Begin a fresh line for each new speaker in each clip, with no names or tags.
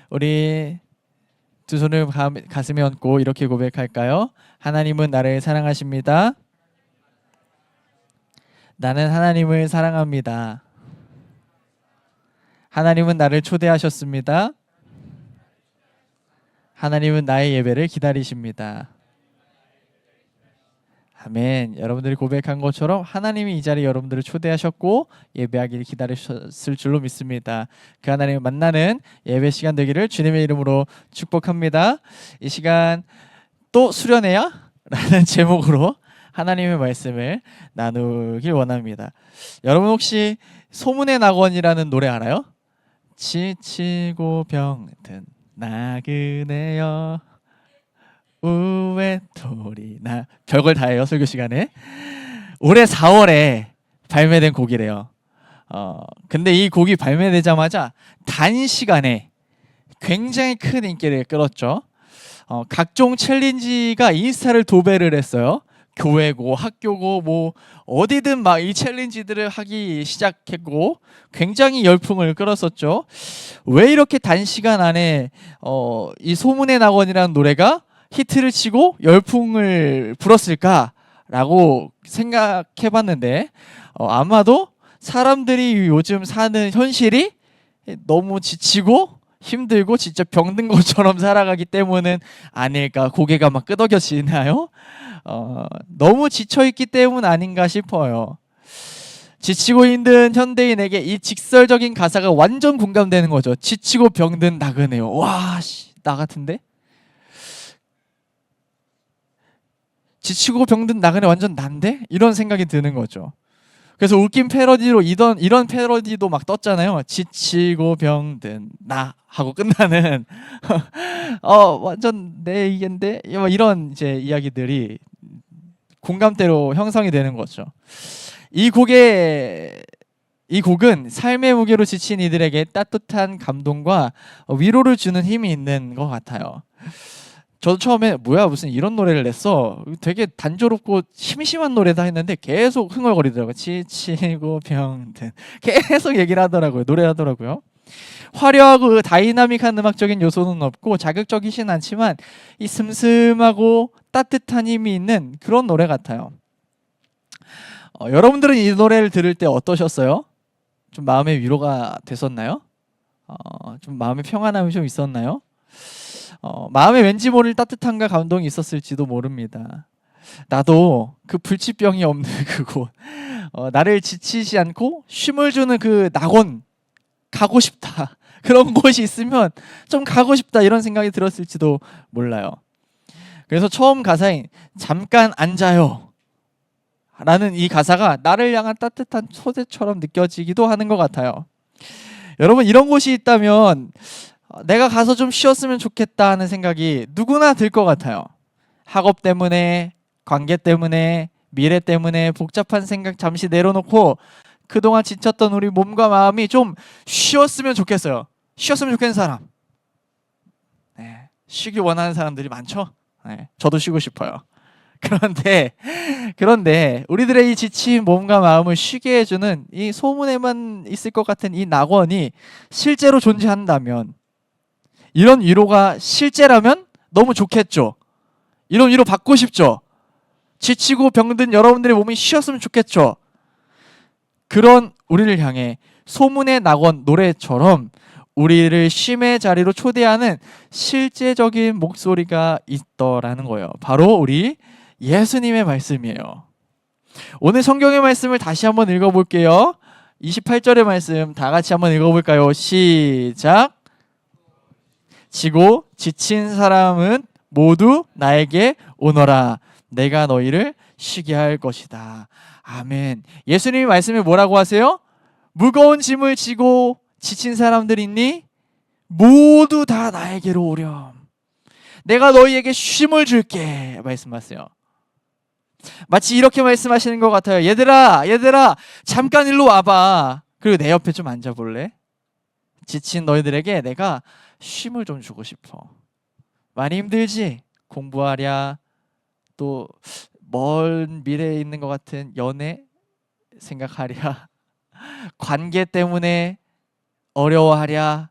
우리 두 손을 가슴에 얹고 이렇게 고백할까요? 하나님은 나를 사랑하십니다. 나는 하나님을 사랑합니다. 하나님은 나를 초대하셨습니다. 하나님은 나의 예배를 기다리십니다. 아멘. 여러분들이 고백한 것처럼 하나님이 이 자리에 여러분들을 초대하셨고 예배하기를 기다리셨을 줄로 믿습니다. 그 하나님을 만나는 예배 시간 되기를 주님의 이름으로 축복합니다. 이 시간 또 수련해야? 라는 제목으로 하나님의 말씀을 나누길 원합니다. 여러분 혹시 소문의 낙원이라는 노래 알아요? 지치고 병든 나그네여 우회토리나 별걸 다 해요. 설교 시간에 올해 4월에 발매된 곡이래요. 근데 이 곡이 발매되자마자 단시간에 굉장히 큰 인기를 끌었죠. 각종 챌린지가 인스타를 도배를 했어요. 교회고 학교고 뭐 어디든 막 이 챌린지들을 하기 시작했고 굉장히 열풍을 끌었었죠. 왜 이렇게 단시간 안에 이 소문의 낙원이라는 노래가 히트를 치고 열풍을 불었을까라고 생각해봤는데 아마도 사람들이 요즘 사는 현실이 너무 지치고 힘들고 진짜 병든 것처럼 살아가기 때문은 아닐까. 고개가 막 끄덕여지나요? 너무 지쳐있기 때문 아닌가 싶어요. 지치고 힘든 현대인에게 이 직설적인 가사가 완전 공감되는 거죠. 지치고 병든 나그네요. 와, 나 같은데? 지치고 병든 나그네 완전 난데? 이런 생각이 드는 거죠. 그래서 웃긴 패러디로 이런 패러디도 막 떴잖아요. 지치고 병든 나 하고 끝나는 완전 내 얘기인데 이런 이제 이야기들이 공감대로 형성이 되는 거죠. 이 곡은 삶의 무게로 지친 이들에게 따뜻한 감동과 위로를 주는 힘이 있는 것 같아요. 저도 처음에 뭐야 무슨 이런 노래를 냈어, 되게 단조롭고 심심한 노래다 했는데 계속 흥얼거리더라고요. 지치고 병든 계속 얘기를 하더라고요. 노래하더라고요. 화려하고 다이나믹한 음악적인 요소는 없고 자극적이진 않지만 이 슴슴하고 따뜻한 힘이 있는 그런 노래 같아요. 여러분들은 이 노래를 들을 때 어떠셨어요? 좀 마음의 위로가 됐었나요? 좀 마음의 평안함이 좀 있었나요? 마음에 왠지 모를 따뜻함과 감동이 있었을지도 모릅니다. 나도 그 불치병이 없는 그곳, 나를 지치지 않고 쉼을 주는 그 낙원 가고 싶다. 그런 곳이 있으면 좀 가고 싶다 이런 생각이 들었을지도 몰라요. 그래서 처음 가사인 잠깐 앉아요 라는 이 가사가 나를 향한 따뜻한 초대처럼 느껴지기도 하는 것 같아요. 여러분 이런 곳이 있다면 내가 가서 좀 쉬었으면 좋겠다 하는 생각이 누구나 들 것 같아요. 학업 때문에, 관계 때문에, 미래 때문에 복잡한 생각 잠시 내려놓고 그동안 지쳤던 우리 몸과 마음이 좀 쉬었으면 좋겠어요. 쉬었으면 좋겠는 사람. 네, 쉬기 원하는 사람들이 많죠? 네, 저도 쉬고 싶어요. 그런데 우리들의 이 지친 몸과 마음을 쉬게 해주는 이 소문에만 있을 것 같은 이 낙원이 실제로 존재한다면, 이런 위로가 실제라면 너무 좋겠죠. 이런 위로 받고 싶죠. 지치고 병든 여러분들의 몸이 쉬었으면 좋겠죠. 그런 우리를 향해 소문의 낙원 노래처럼 우리를 쉼의 자리로 초대하는 실제적인 목소리가 있더라는 거예요. 바로 우리 예수님의 말씀이에요. 오늘 성경의 말씀을 다시 한번 읽어볼게요. 28절의 말씀 다 같이 한번 읽어볼까요? 시작. 지고 지친 사람은 모두 나에게 오너라. 내가 너희를 쉬게 할 것이다. 아멘. 예수님이 말씀에 뭐라고 하세요? 무거운 짐을 지고 지친 사람들 있니? 모두 다 나에게로 오렴. 내가 너희에게 쉼을 줄게 말씀하세요. 마치 이렇게 말씀하시는 것 같아요. 얘들아 잠깐 일로 와봐. 그리고 내 옆에 좀 앉아볼래? 지친 너희들에게 내가 쉼을 좀 주고 싶어. 많이 힘들지? 공부하랴, 또 먼 미래에 있는 것 같은 연애 생각하랴, 관계 때문에 어려워하랴,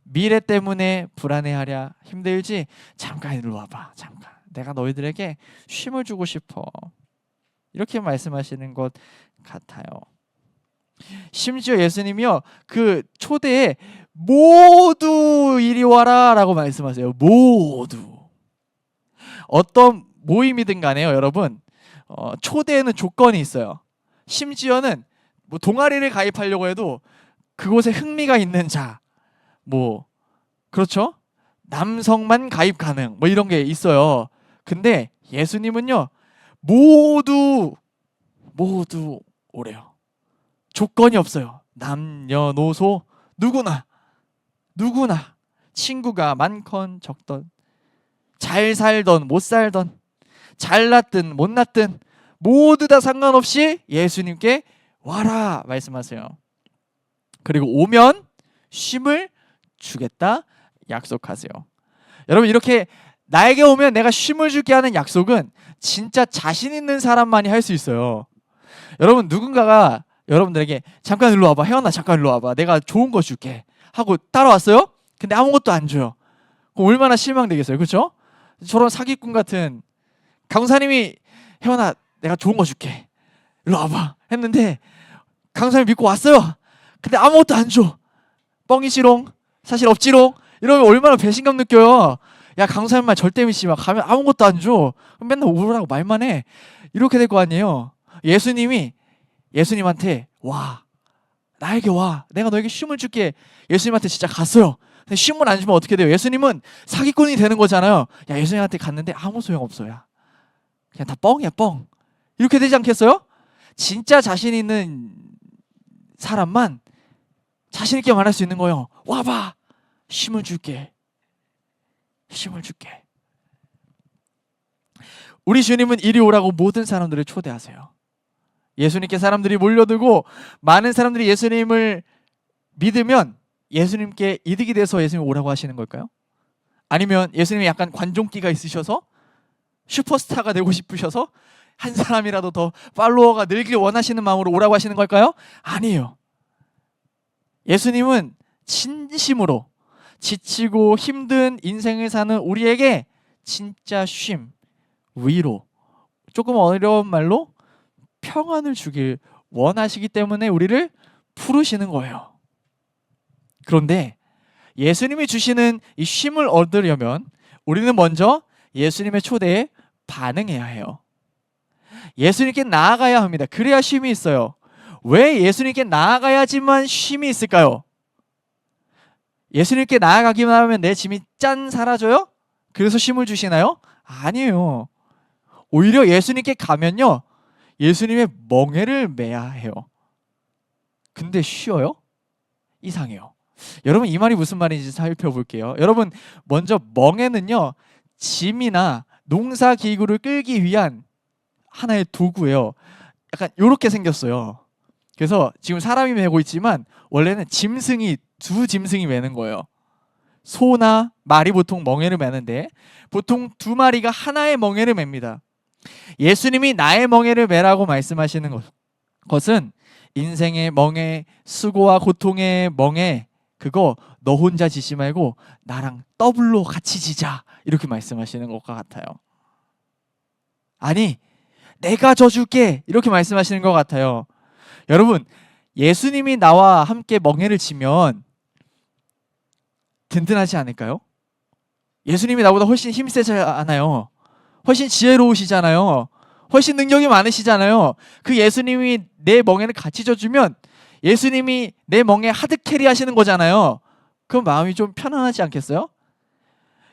미래 때문에 불안해하랴 힘들지? 잠깐 일로 와봐. 잠깐. 내가 너희들에게 쉼을 주고 싶어. 이렇게 말씀하시는 것 같아요. 심지어 예수님이요, 그 초대에 모두 이리 와라 라고 말씀하세요. 모두. 어떤 모임이든 간에요, 여러분, 초대에는 조건이 있어요. 심지어는 뭐 동아리를 가입하려고 해도 그곳에 흥미가 있는 자, 뭐 그렇죠? 남성만 가입 가능, 뭐 이런 게 있어요. 근데 예수님은요, 모두 오래요. 조건이 없어요. 남녀노소 누구나 친구가 많건 적던, 잘 살던 못 살던, 잘났든 못났든 모두 다 상관없이 예수님께 와라 말씀하세요. 그리고 오면 쉼을 주겠다 약속하세요. 여러분, 이렇게 나에게 오면 내가 쉼을 줄게 하는 약속은 진짜 자신 있는 사람만이 할 수 있어요. 여러분, 누군가가 여러분들에게 잠깐 일로 와봐, 혜원아 잠깐 일로 와봐, 내가 좋은 거 줄게 하고 따라왔어요. 근데 아무것도 안 줘요. 그럼 얼마나 실망되겠어요, 그렇죠? 저런 사기꾼 같은 강사님이 혜원아 내가 좋은 거 줄게 일로 와봐 했는데 강사님 믿고 왔어요. 근데 아무것도 안 줘. 뻥이지롱, 사실 없지롱, 이러면 얼마나 배신감 느껴요. 야, 강사님 말 절대 믿지 마. 가면 아무것도 안 줘. 맨날 오라고 말만 해. 이렇게 될 거 아니에요. 예수님한테 와, 나에게 와, 내가 너에게 쉼을 줄게. 예수님한테 진짜 갔어요. 근데 쉼을 안 주면 어떻게 돼요? 예수님은 사기꾼이 되는 거잖아요. 야, 예수님한테 갔는데 아무 소용 없어요. 그냥 다 뻥이야, 뻥. 이렇게 되지 않겠어요? 진짜 자신 있는 사람만 자신 있게 말할 수 있는 거예요. 와봐, 쉼을 줄게. 쉼을 줄게. 우리 주님은 이리 오라고 모든 사람들을 초대하세요. 예수님께 사람들이 몰려들고 많은 사람들이 예수님을 믿으면 예수님께 이득이 돼서 예수님 오라고 하시는 걸까요? 아니면 예수님이 약간 관종기가 있으셔서 슈퍼스타가 되고 싶으셔서 한 사람이라도 더 팔로워가 늘길 원하시는 마음으로 오라고 하시는 걸까요? 아니에요. 예수님은 진심으로 지치고 힘든 인생을 사는 우리에게 진짜 쉼, 위로, 조금 어려운 말로 평안을 주길 원하시기 때문에 우리를 부르시는 거예요. 그런데 예수님이 주시는 이 쉼을 얻으려면 우리는 먼저 예수님의 초대에 반응해야 해요. 예수님께 나아가야 합니다. 그래야 쉼이 있어요. 왜 예수님께 나아가야지만 쉼이 있을까요? 예수님께 나아가기만 하면 내 짐이 짠 사라져요? 그래서 쉼을 주시나요? 아니에요. 오히려 예수님께 가면요, 예수님의 멍에를 매야 해요. 근데 쉬어요? 이상해요. 여러분, 이 말이 무슨 말인지 살펴볼게요. 여러분, 먼저 멍에는요, 짐이나 농사기구를 끌기 위한 하나의 도구예요. 약간 이렇게 생겼어요. 그래서 지금 사람이 메고 있지만 원래는 두 짐승이 매는 거예요. 소나 말이 보통 멍에를 매는데 보통 두 마리가 하나의 멍에를 맵니다. 예수님이 나의 멍에를 매라고 말씀하시는 것은 인생의 멍에, 수고와 고통의 멍에, 그거 너 혼자 지지 말고 나랑 더블로 같이 지자, 이렇게 말씀하시는 것과 같아요. 아니, 내가 져줄게, 이렇게 말씀하시는 것 같아요. 여러분, 예수님이 나와 함께 멍에를 지면 든든하지 않을까요? 예수님이 나보다 훨씬 힘세지 않아요. 훨씬 지혜로우시잖아요. 훨씬 능력이 많으시잖아요. 그 예수님이 내 멍에를 같이 져주면 예수님이 내 멍에 하드캐리 하시는 거잖아요. 그럼 마음이 좀 편안하지 않겠어요?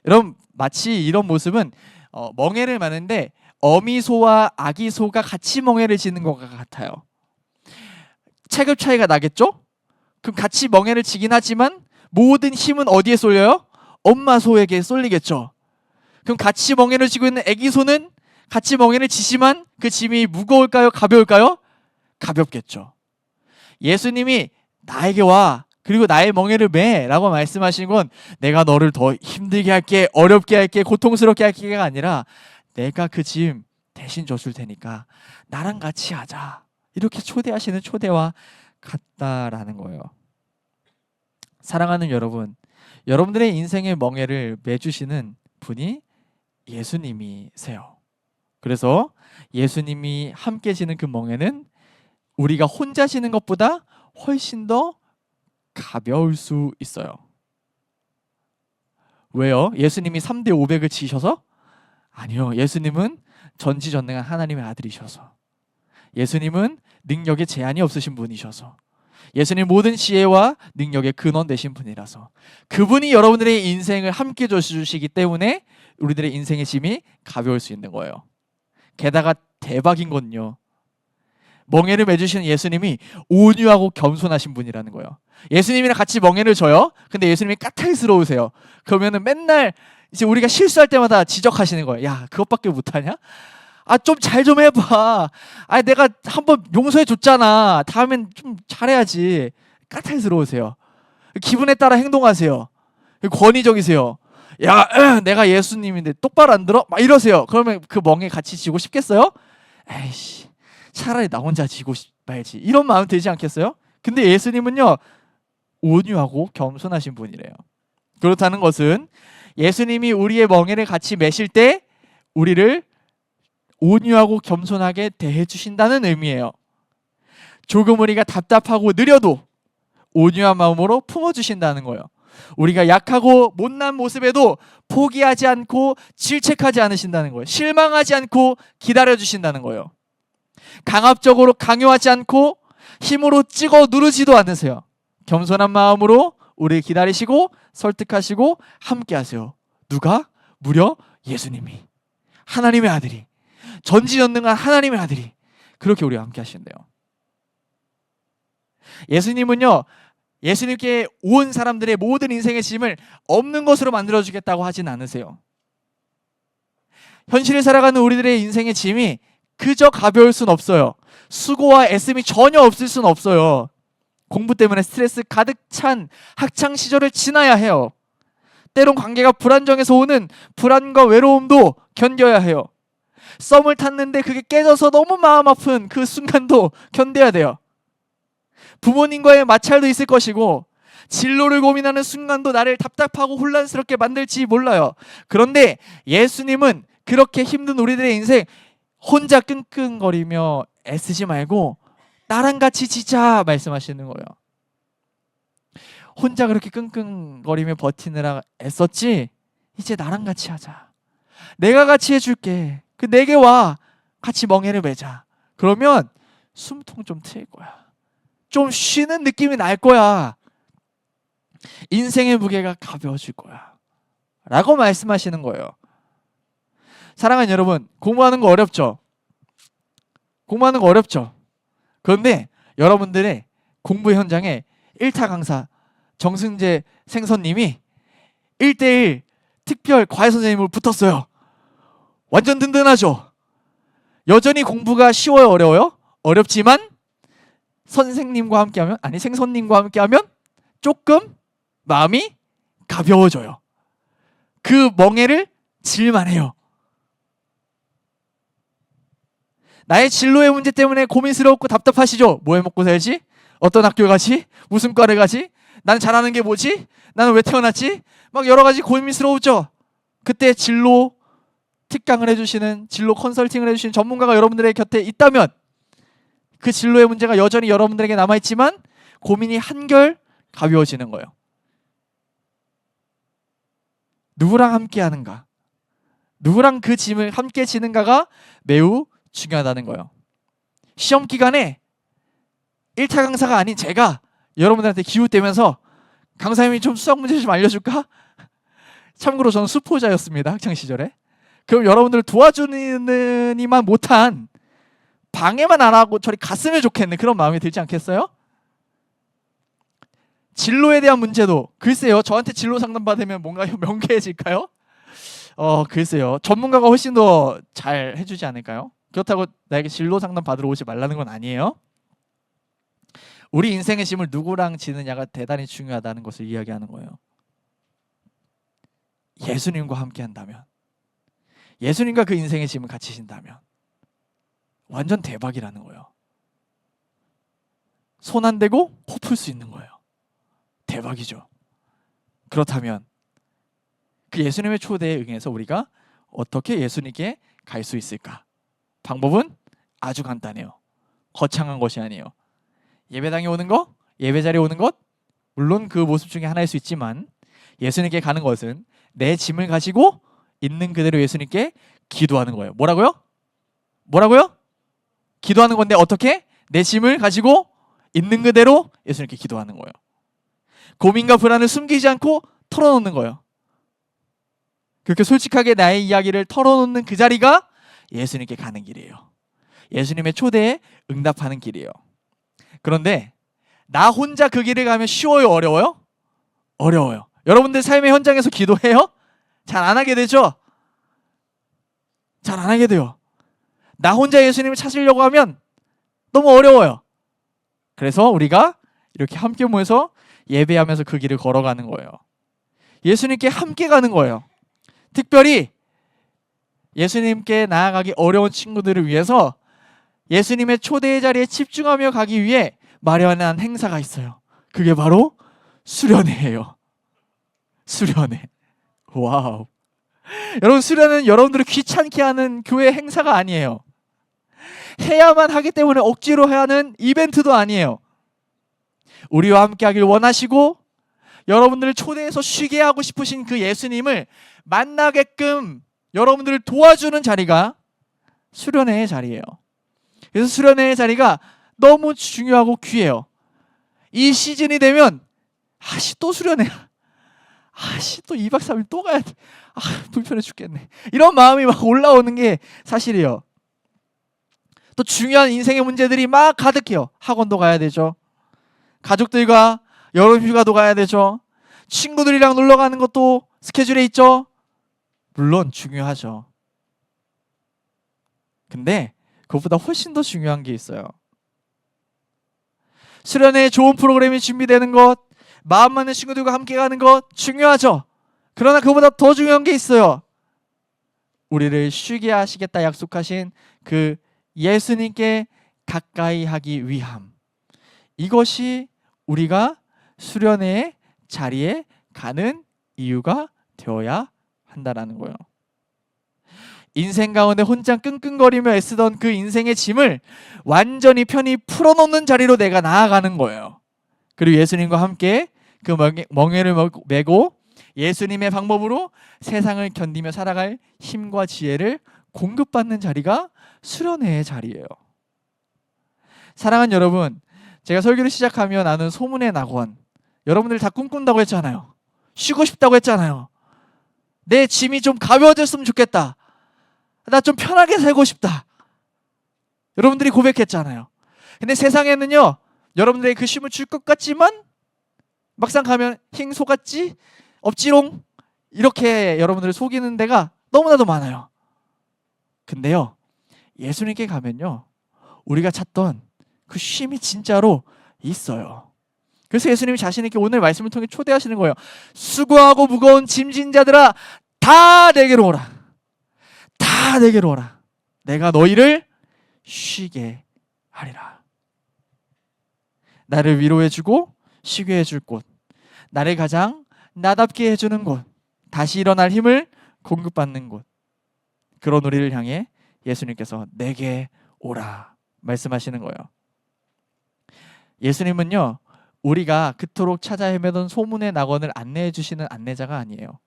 여러분, 마치 이런 모습은 멍에를 마는데 어미소와 아기소가 같이 멍에를 지는 것과 같아요. 체급 차이가 나겠죠? 그럼 같이 멍에를 지긴 하지만 모든 힘은 어디에 쏠려요? 엄마 소에게 쏠리겠죠. 그럼 같이 멍에를 지고 있는 아기 소는 같이 멍에를 지지만 그 짐이 무거울까요? 가벼울까요? 가볍겠죠. 예수님이 나에게 와, 그리고 나의 멍에를 매 라고 말씀하신 건 내가 너를 더 힘들게 할게, 어렵게 할게, 고통스럽게 할게가 아니라 내가 그 짐 대신 져줄 테니까 나랑 같이 하자, 이렇게 초대하시는 초대와 같다라는 거예요. 사랑하는 여러분, 여러분들의 인생의 멍에를 매주시는 분이 예수님이세요. 그래서 예수님이 함께 지는 그 멍에는 우리가 혼자 지는 것보다 훨씬 더 가벼울 수 있어요. 왜요? 예수님이 3대 500을 지셔서? 아니요. 예수님은 전지전능한 하나님의 아들이셔서, 예수님은 능력에 제한이 없으신 분이셔서, 예수님 모든 지혜와 능력의 근원 되신 분이라서, 그분이 여러분들의 인생을 함께 주시기 때문에 우리들의 인생의 짐이 가벼울 수 있는 거예요. 게다가 대박인 건요, 멍에를 매주시는 예수님이 온유하고 겸손하신 분이라는 거예요. 예수님이랑 같이 멍에를 져요. 근데 예수님이 까탈스러우세요. 그러면은 맨날 이제 우리가 실수할 때마다 지적하시는 거예요. 야, 그것밖에 못하냐? 아, 좀 잘 좀 해봐. 아, 내가 한번 용서해 줬잖아. 다음엔 좀 잘해야지. 까탈스러우세요. 기분에 따라 행동하세요. 권위적이세요. 야, 내가 예수님인데 똑바로 안 들어? 막 이러세요. 그러면 그 멍에 같이 지고 싶겠어요? 에이씨, 차라리 나 혼자 지고 말지. 이런 마음 들지 않겠어요? 근데 예수님은요, 온유하고 겸손하신 분이래요. 그렇다는 것은 예수님이 우리의 멍에를 같이 매실 때 우리를 온유하고 겸손하게 대해 주신다는 의미예요. 조금 우리가 답답하고 느려도 온유한 마음으로 품어주신다는 거예요. 우리가 약하고 못난 모습에도 포기하지 않고 질책하지 않으신다는 거예요. 실망하지 않고 기다려주신다는 거예요. 강압적으로 강요하지 않고 힘으로 찍어 누르지도 않으세요. 겸손한 마음으로 우리를 기다리시고 설득하시고 함께 하세요. 누가? 무려 예수님이, 하나님의 아들이, 전지전능한 하나님의 아들이 그렇게 우리와 함께 하신대요. 예수님은요, 예수님께 온 사람들의 모든 인생의 짐을 없는 것으로 만들어주겠다고 하진 않으세요. 현실을 살아가는 우리들의 인생의 짐이 그저 가벼울 순 없어요. 수고와 애씀이 전혀 없을 순 없어요. 공부 때문에 스트레스 가득 찬 학창 시절을 지나야 해요. 때론 관계가 불안정해서 오는 불안과 외로움도 견뎌야 해요. 썸을 탔는데 그게 깨져서 너무 마음 아픈 그 순간도 견뎌야 돼요. 부모님과의 마찰도 있을 것이고, 진로를 고민하는 순간도 나를 답답하고 혼란스럽게 만들지 몰라요. 그런데 예수님은 그렇게 힘든 우리들의 인생 혼자 끙끙거리며 애쓰지 말고 나랑 같이 지자 말씀하시는 거예요. 혼자 그렇게 끙끙거리며 버티느라 애썼지? 이제 나랑 같이 하자. 내가 같이 해줄게. 내게 와. 같이 멍에를 매자. 그러면 숨통 좀 트일 거야. 좀 쉬는 느낌이 날 거야. 인생의 무게가 가벼워질 거야. 라고 말씀하시는 거예요. 사랑하는 여러분, 공부하는 거 어렵죠? 공부하는 거 어렵죠? 그런데 여러분들의 공부 현장에 1타 강사 정승재 생선님이 1대1 특별 과외 선생님으로 붙었어요. 완전 든든하죠? 여전히 공부가 쉬워요? 어려워요? 어렵지만 선생님과 함께하면, 아니 생선님과 함께하면 조금 마음이 가벼워져요. 그 멍에를 질만해요. 나의 진로의 문제 때문에 고민스럽고 답답하시죠? 뭐 해먹고 살지? 어떤 학교 가지? 무슨 과를 가지? 나는 잘하는 게 뭐지? 나는 왜 태어났지? 막 여러 가지 고민스러우죠? 그때 진로 특강을 해주시는, 진로 컨설팅을 해주시는 전문가가 여러분들의 곁에 있다면 그 진로의 문제가 여전히 여러분들에게 남아있지만 고민이 한결 가벼워지는 거예요. 누구랑 함께 하는가, 누구랑 그 짐을 함께 지는가가 매우 중요하다는 거예요. 시험 기간에 1타 강사가 아닌 제가 여러분들한테 기웃대면서 강사님이 좀 수학 문제 좀 알려줄까? 참고로 저는 수포자였습니다, 학창시절에. 그럼 여러분들을 도와주니만 못한, 방해만 안 하고 저리 갔으면 좋겠는 그런 마음이 들지 않겠어요? 진로에 대한 문제도 글쎄요, 저한테 진로 상담 받으면 뭔가 명쾌해질까요? 글쎄요, 전문가가 훨씬 더 잘 해주지 않을까요? 그렇다고 나에게 진로 상담 받으러 오지 말라는 건 아니에요. 우리 인생의 짐을 누구랑 지느냐가 대단히 중요하다는 것을 이야기하는 거예요. 예수님과 함께 한다면, 예수님과 그 인생의 짐을 같이 진다면 완전 대박이라는 거예요. 손 안 대고 코 풀 수 있는 거예요. 대박이죠. 그렇다면 그 예수님의 초대에 응해서 우리가 어떻게 예수님께 갈 수 있을까? 방법은 아주 간단해요. 거창한 것이 아니에요. 예배당에 오는 거, 예배 자리에 오는 것, 물론 그 모습 중에 하나일 수 있지만 예수님께 가는 것은 내 짐을 가지고 있는 그대로 예수님께 기도하는 거예요. 뭐라고요? 뭐라고요? 기도하는 건데 어떻게? 내 짐을 가지고 있는 그대로 예수님께 기도하는 거예요. 고민과 불안을 숨기지 않고 털어놓는 거예요. 그렇게 솔직하게 나의 이야기를 털어놓는 그 자리가 예수님께 가는 길이에요. 예수님의 초대에 응답하는 길이에요. 그런데 나 혼자 그 길을 가면 쉬워요? 어려워요? 어려워요. 여러분들 삶의 현장에서 기도해요? 잘 안 하게 되죠? 잘 안 하게 돼요. 나 혼자 예수님을 찾으려고 하면 너무 어려워요. 그래서 우리가 이렇게 함께 모여서 예배하면서 그 길을 걸어가는 거예요. 예수님께 함께 가는 거예요. 특별히 예수님께 나아가기 어려운 친구들을 위해서 예수님의 초대의 자리에 집중하며 가기 위해 마련한 행사가 있어요. 그게 바로 수련회예요. 수련회. 와우. 여러분, 수련회는 여러분들을 귀찮게 하는 교회 행사가 아니에요. 해야만 하기 때문에 억지로 해야 하는 이벤트도 아니에요. 우리와 함께 하길 원하시고 여러분들을 초대해서 쉬게 하고 싶으신 그 예수님을 만나게끔 여러분들을 도와주는 자리가 수련회의 자리예요. 그래서 수련회의 자리가 너무 중요하고 귀해요. 이 시즌이 되면 또 수련회야. 또 2박 3일 또 가야 돼. 불편해 죽겠네. 이런 마음이 막 올라오는 게 사실이에요. 또 중요한 인생의 문제들이 막 가득해요. 학원도 가야 되죠. 가족들과 여름 휴가도 가야 되죠. 친구들이랑 놀러 가는 것도 스케줄에 있죠. 물론 중요하죠. 근데 그것보다 훨씬 더 중요한 게 있어요. 수련회에 좋은 프로그램이 준비되는 것, 마음 맞는 친구들과 함께 가는 것 중요하죠. 그러나 그보다 더 중요한 게 있어요. 우리를 쉬게 하시겠다 약속하신 그 예수님께 가까이 하기 위함. 이것이 우리가 수련회의 자리에 가는 이유가 되어야 한다라는 거예요. 인생 가운데 혼자 끙끙거리며 애쓰던 그 인생의 짐을 완전히 편히 풀어놓는 자리로 내가 나아가는 거예요. 그리고 예수님과 함께 그 멍에를 메고 예수님의 방법으로 세상을 견디며 살아갈 힘과 지혜를 공급받는 자리가 수련회의 자리예요. 사랑하는 여러분, 제가 설교를 시작하며 나는 소문의 낙원, 여러분들 다 꿈꾼다고 했잖아요. 쉬고 싶다고 했잖아요. 내 짐이 좀 가벼워졌으면 좋겠다. 나 좀 편하게 살고 싶다. 여러분들이 고백했잖아요. 근데 세상에는요, 여러분들에게 그 쉼을 줄 것 같지만 막상 가면 힝 속았지? 없지롱? 이렇게 여러분들을 속이는 데가 너무나도 많아요. 근데요, 예수님께 가면요, 우리가 찾던 그 쉼이 진짜로 있어요. 그래서 예수님이 자신있게 오늘 말씀을 통해 초대하시는 거예요. 수고하고 무거운 짐진 자들아, 다 내게로 오라. 다 내게로 오라. 내가 너희를 쉬게 하리라. 나를 위로해주고 쉬게 해줄 곳, 나를 가장 나답게 해주는 곳, 다시 일어날 힘을 공급받는 곳, 그런 우리를 향해 예수님께서 내게 오라 말씀하시는 거예요. 예수님은요, 우리가 그토록 찾아 헤매던 소문의 낙원을 안내해 주시는 안내자가 아니에요.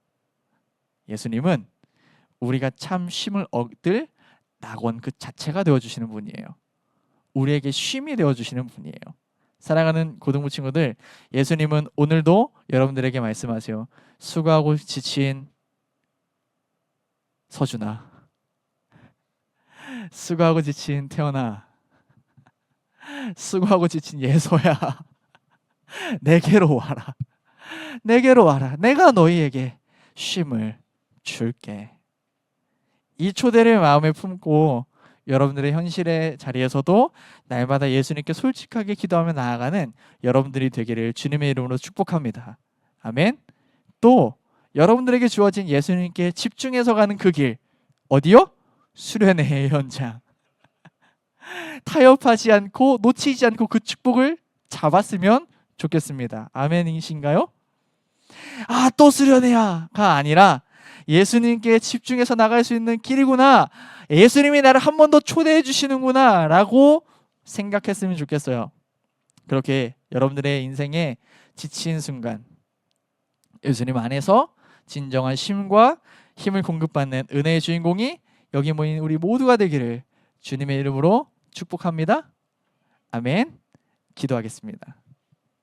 예수님은 우리가 참 쉼을 얻을 낙원 그 자체가 되어주시는 분이에요. 우리에게 쉼이 되어주시는 분이에요. 사랑하는 고등부 친구들, 예수님은 오늘도 여러분들에게 말씀하세요. 수고하고 지친 서준아, 수고하고 지친 태연아, 수고하고 지친 예서야, 내게로 와라. 내게로 와라. 내가 너희에게 쉼을 줄게. 이 초대를 마음에 품고 여러분들의 현실의 자리에서도 날마다 예수님께 솔직하게 기도하며 나아가는 여러분들이 되기를 주님의 이름으로 축복합니다. 아멘. 또 여러분들에게 주어진 예수님께 집중해서 가는 그 길, 어디요? 수련회의 현장. 타협하지 않고 놓치지 않고 그 축복을 잡았으면 좋겠습니다. 아멘이신가요? 또 수련회야가 아니라 예수님께 집중해서 나갈 수 있는 길이구나, 예수님이 나를 한 번 더 초대해 주시는구나 라고 생각했으면 좋겠어요. 그렇게 여러분들의 인생에 지친 순간 예수님 안에서 진정한 쉼과 힘을 공급받는 은혜의 주인공이 여기 모인 우리 모두가 되기를 주님의 이름으로 축복합니다. 아멘. 기도하겠습니다.